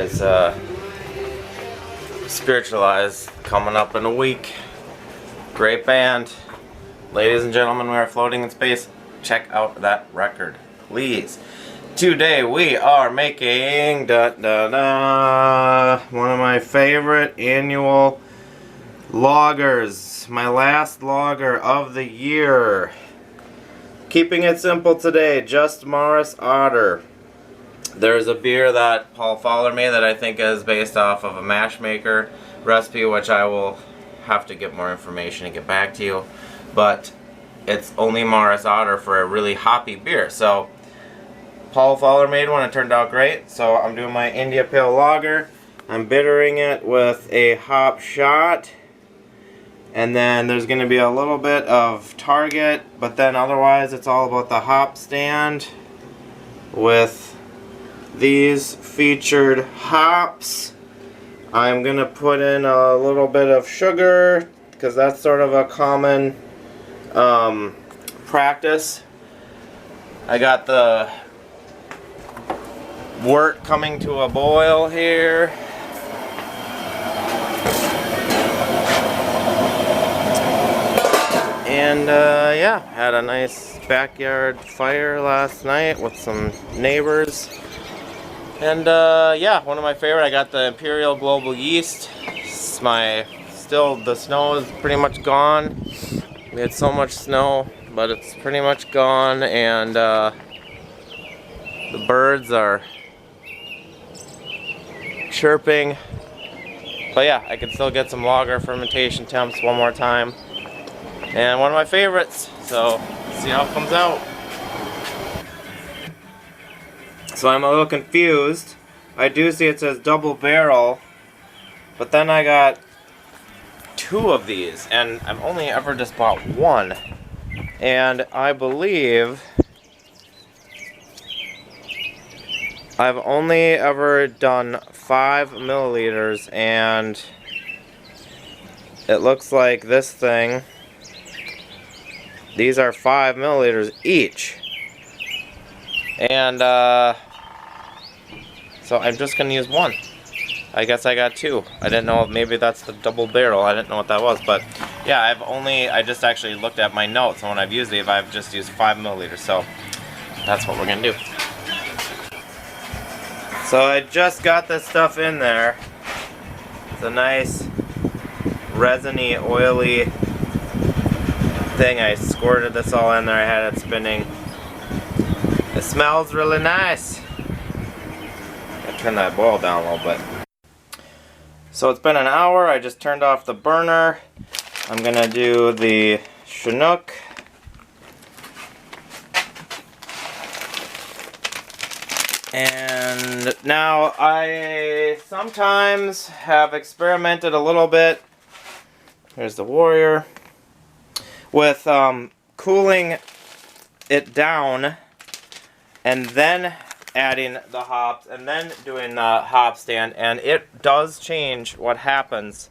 is Spiritualized, coming up in a week. Great band. Ladies and gentlemen, we are floating in space. Check out that record, please. Today we are making one of my favorite annual lagers. My last lager of the year. Keeping it simple today, just Maris Otter. There's a beer that Paul Fowler made that I think is based off of a mash maker recipe, which I will have to get more information and get back to you. But it's only Maris Otter for a really hoppy beer. So Paul Fowler made one, it turned out great. So I'm doing my India Pale Lager. I'm bittering it with a hop shot. And then there's going to be a little bit of Target, but then otherwise it's all about the hop stand with these featured hops. I'm going to put in a little bit of sugar because that's sort of a common practice. I got the wort coming to a boil here. And yeah, had a nice backyard fire last night with some neighbors. And yeah, one of my favorite, I got the Imperial Global Yeast. Still the snow is pretty much gone. We had so much snow, but it's pretty much gone, and the birds are chirping. But yeah, I can still get some lager fermentation temps one more time. And one of my favorites, so let's see how it comes out. So I'm a little confused. I do see it says double barrel, but then I got two of these, and I've only ever just bought one. And I believe I've only ever done 5 milliliters, and it looks like this thing, these are 5 milliliters each. And so I'm just gonna use one. I guess I got 2. I didn't know, maybe that's the double barrel. I didn't know what that was, but yeah, I just actually looked at my notes, and when I've used these, I've just used 5 milliliters. So that's what we're gonna do. So I just got this stuff in there. It's a nice resiny, oily thing. I squirted this all in there. I had it spinning. It smells really nice. I'll turn that boil down a little bit. So it's been an hour. I just turned off the burner. I'm gonna do the Chinook. And now I sometimes have experimented a little bit. Here's the Warrior. With cooling it down and then adding the hops and then doing the hop stand, and it does change what happens.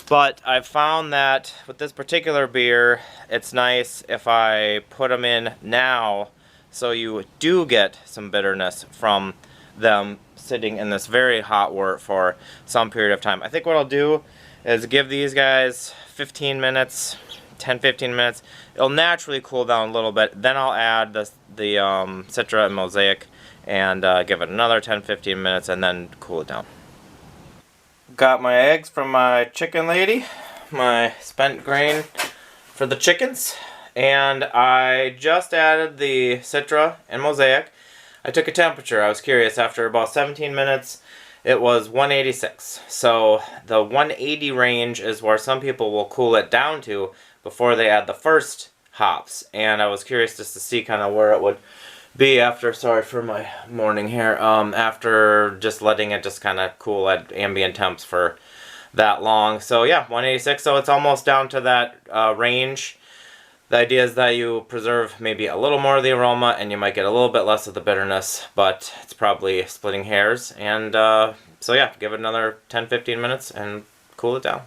But I've found that with this particular beer, it's nice if I put them in now, so you do get some bitterness from them sitting in this very hot wort for some period of time. I think what I'll do is give these guys 15 minutes, 10-15 minutes. It'll naturally cool down a little bit. Then I'll add the Citra and Mosaic and give it another 10-15 minutes and then cool it down. Got my eggs from my chicken lady, my spent grain for the chickens, and I just added the Citra and Mosaic. I took a temperature. I was curious. After about 17 minutes, it was 186. So the 180 range is where some people will cool it down to before they add the first hops. And I was curious just to see kind of where it would be after, sorry for my morning hair, after just letting it just kind of cool at ambient temps for that long. So yeah, 186, so it's almost down to that range. The idea is that you preserve maybe a little more of the aroma and you might get a little bit less of the bitterness, but it's probably splitting hairs. And so yeah, give it another 10-15 minutes and cool it down.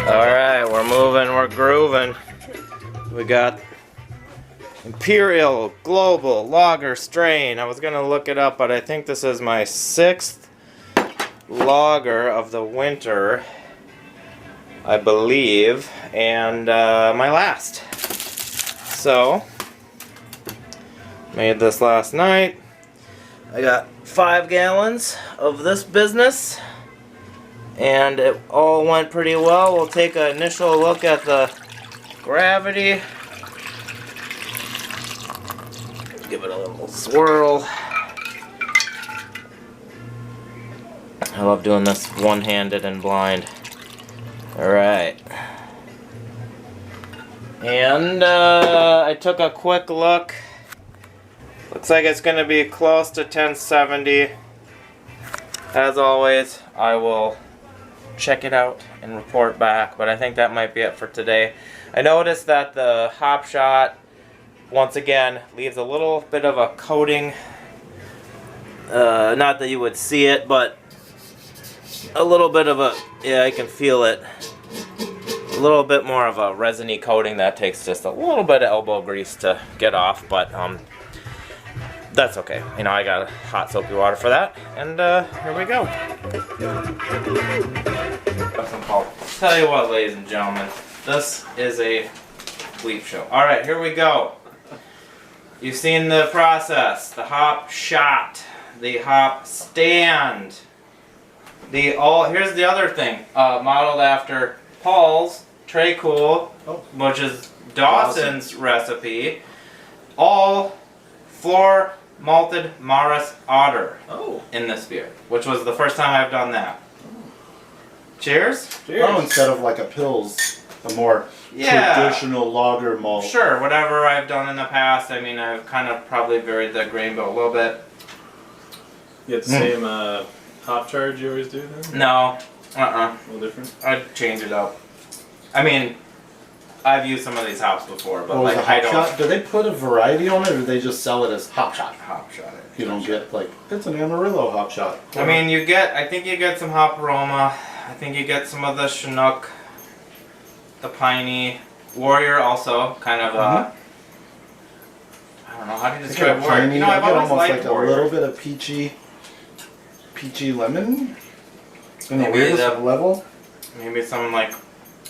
Alright, we're moving, we're grooving. We got Imperial Global Lager Strain. I was gonna look it up, but I think this is my 6th lager of the winter, I believe, and my last. So, made this last night. I got 5 gallons of this business, and it all went pretty well. We'll take an initial look at the gravity. Give it a little swirl. I love doing this one-handed and blind. Alright. And I took a quick look. Looks like it's going to be close to 1070. As always, I will check it out and report back, but I think that might be it for today. I noticed that the hop shot, once again, leaves a little bit of a coating. Not that you would see it, but a little bit of a, yeah, I can feel it. A little bit more of a resiny coating that takes just a little bit of elbow grease to get off, but that's okay. You know, I got hot soapy water for that, and here we go. Tell you what, ladies and gentlemen, this is a bleep show. All right, here we go. You've seen the process, the hop shot, the hop stand, here's the other thing, modeled after Paul's Tray Cool, which is Dawson's recipe, all floor malted Maris Otter in this beer, which was the first time I've done that. Cheers. Cheers. Oh, instead of like a Pils, a more traditional lager malt. Sure, whatever I've done in the past. I mean, I've kind of probably varied the grain bill a little bit. You get the same hop charge you always do then? No. A little different? I'd change it up. I mean, I've used some of these hops before, but like I don't. Shot? Do they put a variety on it, or do they just sell it as hop shot? Hop shot. You don't get like, it's an Amarillo hop shot. I mean, I think you get some hop aroma. I think you get some of the Chinook, the piney, Warrior also, kind of I don't know, how do you describe Warrior? Piney, You know, I I've get always almost liked like Warrior. a little bit of peachy lemon. In the Maybe weirdest level. Maybe some like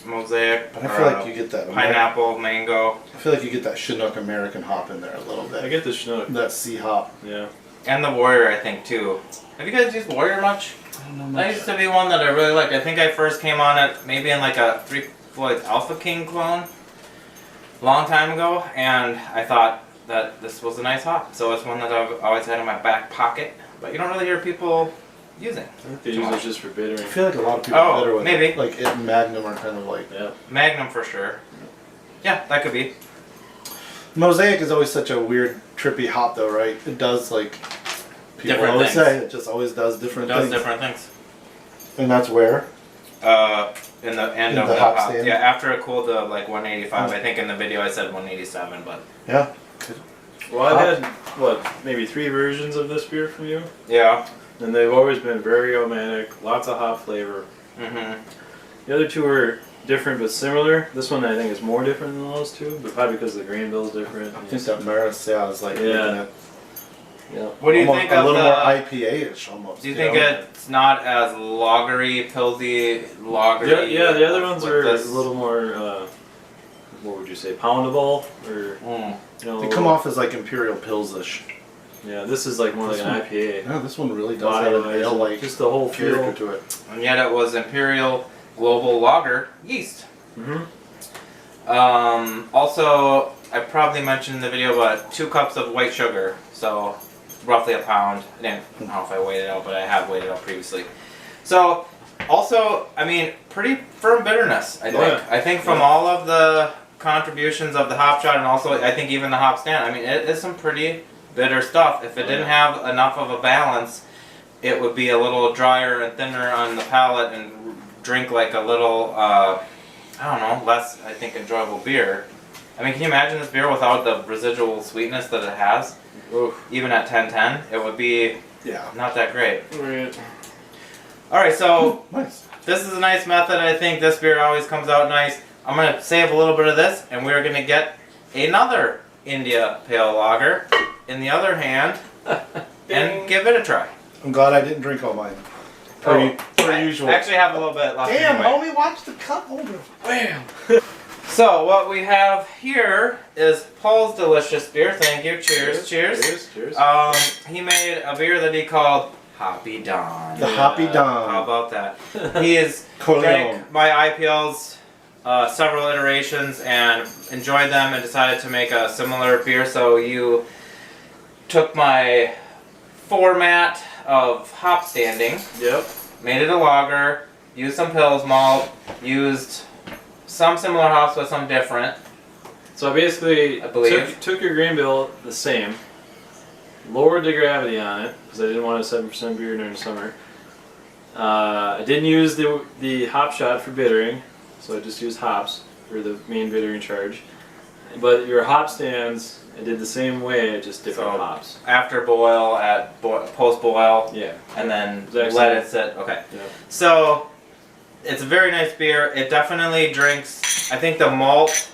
mosaic. But I feel like you get that pineapple, mango. I feel like you get that Chinook American hop in there a little bit. I get the Chinook. That sea hop. Yeah. And the Warrior, I think, too. Have you guys used Warrior much? I don't know much. That used to be one that I really liked. I think I first came on it maybe in like a 3 Floyd's Alpha King clone a long time ago, and I thought that this was a nice hop. So it's one that I've always had in my back pocket, but you don't really hear people using. I think they use it just for bittering. I feel like a lot of people are bitter with maybe. it. Like it and Magnum are kind of like... Yeah. Magnum for sure. Yeah, that could be. Mosaic is always such a weird, trippy hop though, right? It does like... People Different always things. say it just always does different things. Different things. And that's where? In the end In of the the hop hop. stand? Yeah, after it cooled to like 185. I think in the video I said 187, but Yeah. Well, I've had, maybe 3 versions of this beer from you, yeah. and they've always been very aromatic, lots of hop flavor. Mm-hmm. The other 2 are different but similar. This one I think is more different than those 2, but probably because the grain bill is different. I think that Maris, is like Yeah. making it Yeah. What do you almost think a of little the? more IPA-ish almost. Do you think it's not as lagery, pilsy, lagery? Yeah, the other ones with are this? a little more, what would you say, poundable? Or, you know, They come off as like Imperial Pilsners. Yeah, this is like more like This an one- IPA. Yeah, this one really does have an ale-like Just the whole character feel. to it. And yet it was Imperial Global Lager yeast. Mm-hmm. Also, I probably mentioned in the video, but 2 cups of white sugar, so roughly a pound. I don't know if I weighed it out, but I have weighed it out previously. So, also, I mean, pretty firm bitterness, I think. Yeah. I think from all of the contributions of the hop shot, and also I think even the hop stand, I mean, it is some pretty bitter stuff. If it didn't have enough of a balance, it would be a little drier and thinner on the palate and drink like a little, I don't know, less, I think, enjoyable beer. I mean, can you imagine this beer without the residual sweetness that it has? Oof. Even at 1010, it would be Yeah. not that great. Right. Alright, so Nice. this is a nice method. I think this beer always comes out nice. I'm going to save a little bit of this, and we're going to get another India Pale Lager in the other hand and give it a try. I'm glad I didn't drink all mine. Per I usual. actually have a little bit left. Damn, anyway. homie, watch the cup holder. Bam. So what we have here is Paul's delicious beer. Thank you. Cheers. Cheers. Cheers. He made a beer that he called Hoppy Dawn. The Hoppy How Dawn. about that? He has Corleone. drank my IPLs several iterations and enjoyed them and decided to make a similar beer. So you took my format of hop standing, Yep. made it a lager, used some Pils malt, used some similar hops but some different. So I basically I believe. took your grain bill the same, lowered the gravity on it because I didn't want a 7% beer during the summer. I didn't use the hop shot for bittering, so I just used hops for the main bittering charge. But your hop stands, I did the same way, just different So, hops. After boil, post boil, Yeah. and then Exactly. let it sit. Okay. Yeah. So it's a very nice beer. It definitely drinks. I think the malt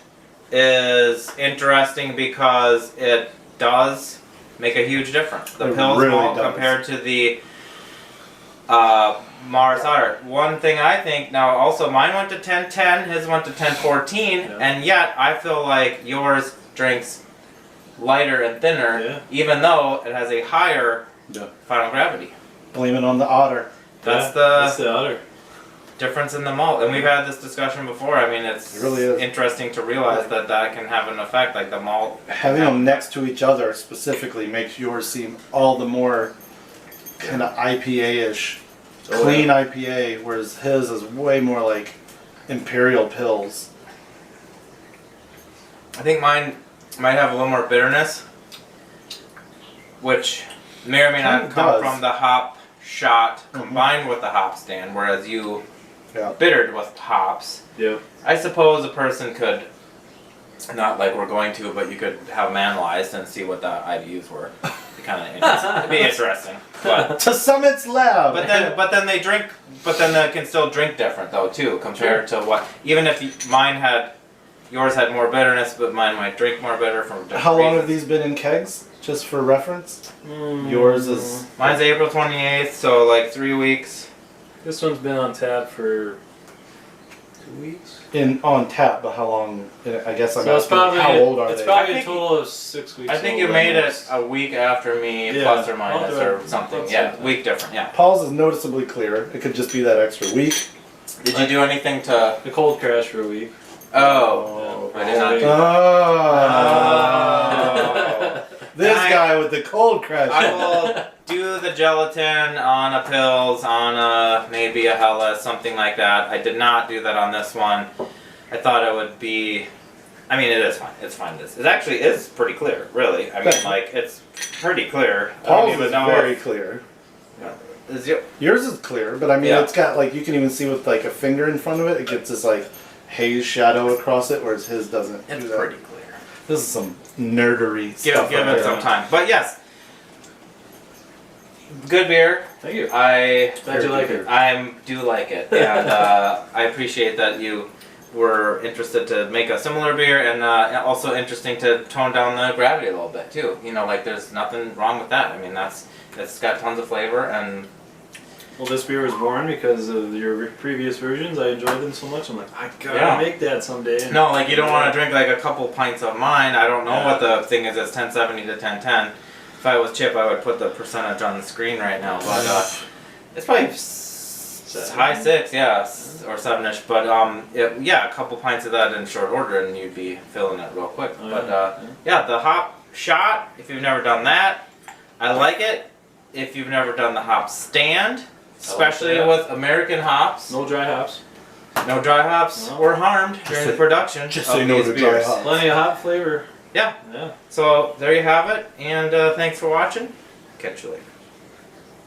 is interesting because it does make a huge difference. The It Pils really malt does. compared to the Maris Otter. One thing I think now, also mine went to 10-10, his went to 10-14, Yeah. and yet I feel like yours drinks lighter and thinner, Yeah. even though it has a higher Yeah. final gravity. Blame it on the otter. That's That's the the other. difference in the malt, and we've had this discussion before. I mean, it's It really is. interesting to realize that that can have an effect, like the malt. Having them next to each other specifically makes yours seem all the more kind of IPA-ish, Oh, clean yeah. IPA, whereas his is way more like Imperial Pils. I think mine might have a little more bitterness, which may or may not Kinda come does. from the hop shot Mhm. combined with the hop stand, whereas you Yeah. bittered with hops. Yep. I suppose a person could, not like we're going to, but you could have them analyzed and see what the IBUs were. Kind of interesting. It'd be interesting. But To Summit's Lab! but then they drink, but then they can still drink different though too, compared to what, even if yours had more bitterness, but mine might drink more bitter from different How long have reasons. these been in kegs? Just for reference? Yours is Mine's April 28th, so like 3 weeks. This one's been on tap for 2 weeks. on tap, but how long? I guess I'm So it's asking probably how old are it's they? probably I a think- total of 6 weeks. I think old you made it almost. a week after me, Yeah, plus or I'll minus do it. or something. That's Yeah, something. week different. Yeah. Paul's is noticeably clearer. It could just be that extra week. Did you do anything to? The cold crash for a week. Oh, I did not do. Oh. This guy with the cold crash. I will do the gelatin on a Pils, on a maybe a Hella, something like that. I did not do that on this one. I thought it would be. I mean, it is fine. It's fine. It actually is pretty clear, really. I mean, like it's pretty clear. I don't Paul's even is know very if- clear. Is your- Yours is clear, but I mean, Yeah. it's got like you can even see with like a finger in front of it. It gets this like haze shadow across it, whereas his doesn't. It's do that. pretty clear. This is some nerdery Give stuff. it right some there. time. But yes, good beer. Thank you. I Glad you like it. do like it, and I appreciate that you were interested to make a similar beer, and also interesting to tone down the gravity a little bit too. You know, like there's nothing wrong with that. I mean, it's got tons of flavor, and Well, this beer was born because of your previous versions. I enjoyed them so much. I'm like, I gotta Yeah. make that someday. no, like you don't want to drink like a couple pints of mine. I don't know Yeah. what the thing is. It's 1070 to 1010. If I was Chip, I would put the percentage on the screen right now, but it's probably high 6, yeah, or 7ish. But yeah, a couple pints of that in short order, and you'd be filling it real quick. Oh, But yeah. yeah, the hop shot. If you've never done that, I like it. If you've never done the hop stand, especially that. with American hops, No dry hops. no dry hops No. were harmed during the production just of say no these to dry beers. hops. Plenty of hop flavor. Yeah. Yeah. So there you have it, and thanks for watching. Catch you later.